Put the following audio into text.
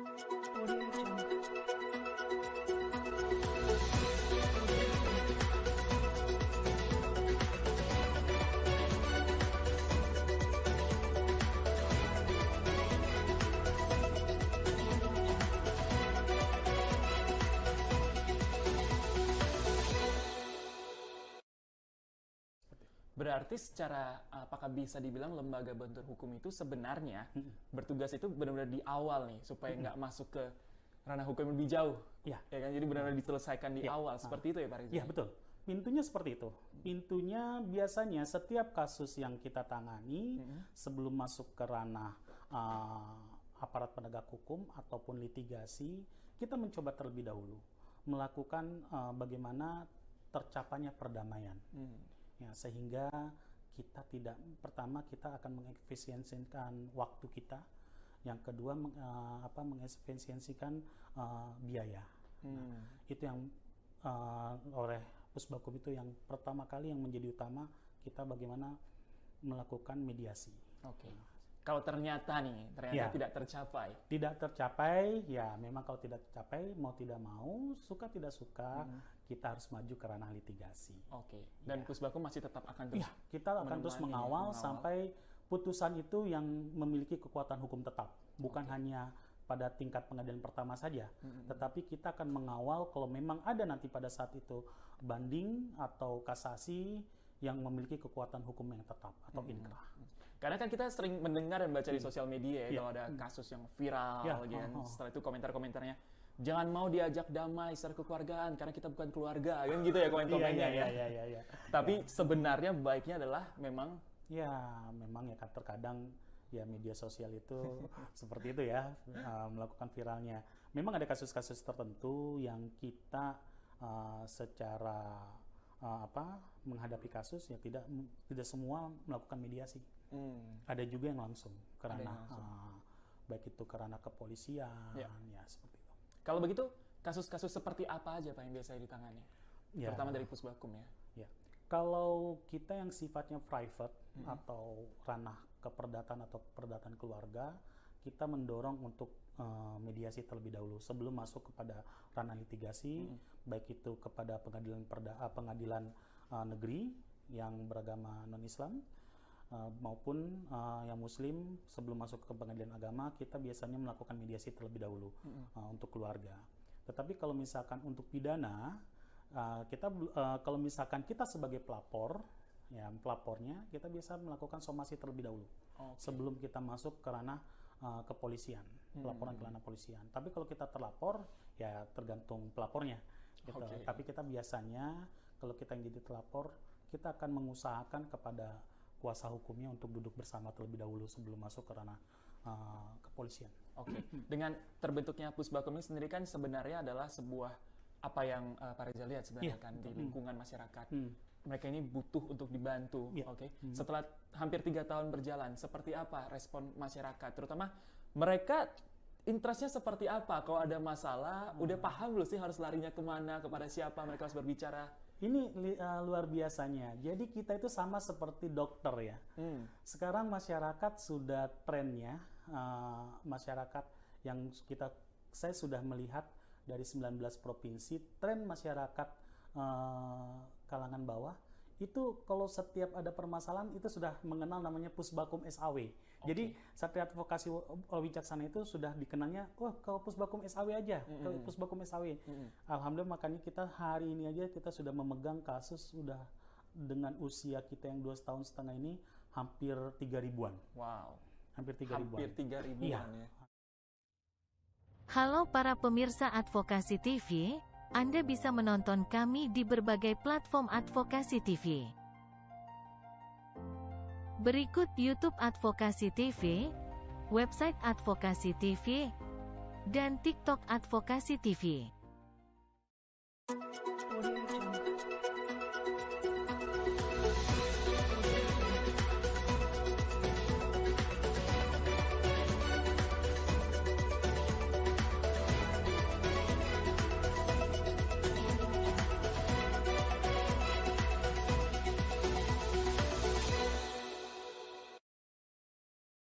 Audio Jungle. Berarti secara apakah bisa dibilang lembaga bantuan hukum itu sebenarnya bertugas itu benar-benar di awal nih supaya nggak masuk ke ranah hukum yang lebih jauh, Ya. ya kan? Jadi benar-benar diselesaikan di Ya. awal, seperti itu ya Pak Rizal? Iya, betul. Pintunya seperti itu. Pintunya biasanya setiap kasus yang kita tangani sebelum masuk ke ranah aparat penegak hukum ataupun litigasi, kita mencoba terlebih dahulu melakukan bagaimana tercapainya perdamaian. Ya, sehingga kita pertama kita akan mengefisiensikan waktu kita, yang kedua mengefisiensikan biaya. Itu yang oleh Pusbakum itu yang pertama kali yang menjadi utama kita bagaimana melakukan mediasi. Oke. Kalau ternyata Ya. tidak tercapai. Tidak tercapai, ya memang kalau tidak tercapai mau tidak mau, suka tidak suka, kita harus maju ke ranah litigasi. Oke. Dan Pusbakum masih tetap akan terus. Iya, kita akan terus mengawal sampai putusan itu yang memiliki kekuatan hukum tetap, bukan hanya pada tingkat pengadilan pertama saja, tetapi kita akan mengawal kalau memang ada nanti pada saat itu banding atau kasasi yang memiliki kekuatan hukum yang tetap atau inkrah. Karena kan kita sering mendengar dan baca di sosial media ya, kalau ada kasus yang viral, setelah itu komentar-komentarnya, jangan mau diajak damai secara kekeluargaan karena kita bukan keluarga, kan gitu ya komen-komennya ya. Iya. Tapi sebenarnya baiknya adalah memang Ya kan terkadang ya media sosial itu seperti itu ya, melakukan viralnya. Memang ada kasus-kasus tertentu yang kita secara menghadapi kasus ya tidak semua melakukan mediasi. Ada juga yang langsung karena baik itu karena kepolisian ya seperti itu. Kalau begitu kasus-kasus seperti apa aja Pak yang biasanya ditangani? Ya. Terutama dari Pusbakum ya. Ya. Kalau kita yang sifatnya private atau ranah keperdatan atau perdatan keluarga, kita mendorong untuk mediasi terlebih dahulu sebelum masuk kepada ranah litigasi, baik itu kepada pengadilan negeri yang beragama non-Islam maupun yang Muslim. Sebelum masuk ke pengadilan agama, kita biasanya melakukan mediasi terlebih dahulu untuk keluarga. Tetapi kalau misalkan untuk pidana, kalau misalkan kita sebagai pelapor, ya pelapornya kita bisa melakukan somasi terlebih dahulu sebelum kita masuk ke ranah kepolisian, pelaporan ke ranah polisian. Tapi kalau kita terlapor, ya tergantung pelapornya. Gitu. Tapi kita biasanya kalau kita yang jadi terlapor, kita akan mengusahakan kepada kuasa hukumnya untuk duduk bersama terlebih dahulu sebelum masuk ke ranah kepolisian. Oke. Dengan terbentuknya Pusbakum ini sendiri kan sebenarnya adalah sebuah apa yang Pak Reza lihat sebenarnya kan di lingkungan masyarakat. Mereka ini butuh untuk dibantu. Setelah hampir 3 tahun berjalan, seperti apa respon masyarakat? Terutama mereka interestnya seperti apa? Kalau ada masalah, udah paham belum sih harus larinya kemana, kepada siapa mereka harus berbicara? Ini luar biasanya. Jadi kita itu sama seperti dokter ya. Sekarang masyarakat sudah trennya, masyarakat yang saya sudah melihat dari 19 provinsi, tren masyarakat kalangan bawah itu kalau setiap ada permasalahan itu sudah mengenal namanya Pusbakum SAW. Jadi Satria Advokasi Wicaksana itu sudah dikenalnya, kalau Pusbakum SAW aja, ke Pusbakum SAW. Alhamdulillah, makanya kita hari ini aja kita sudah memegang kasus sudah dengan usia kita yang 2,5 tahun ini hampir 3.000-an. Wow. Hampir 3.000-an. Hampir 3.000-an ya. Halo para pemirsa Advokasi TV, Anda bisa menonton kami di berbagai platform Advokasi TV. Berikut YouTube Advokasi TV, website Advokasi TV, dan TikTok Advokasi TV.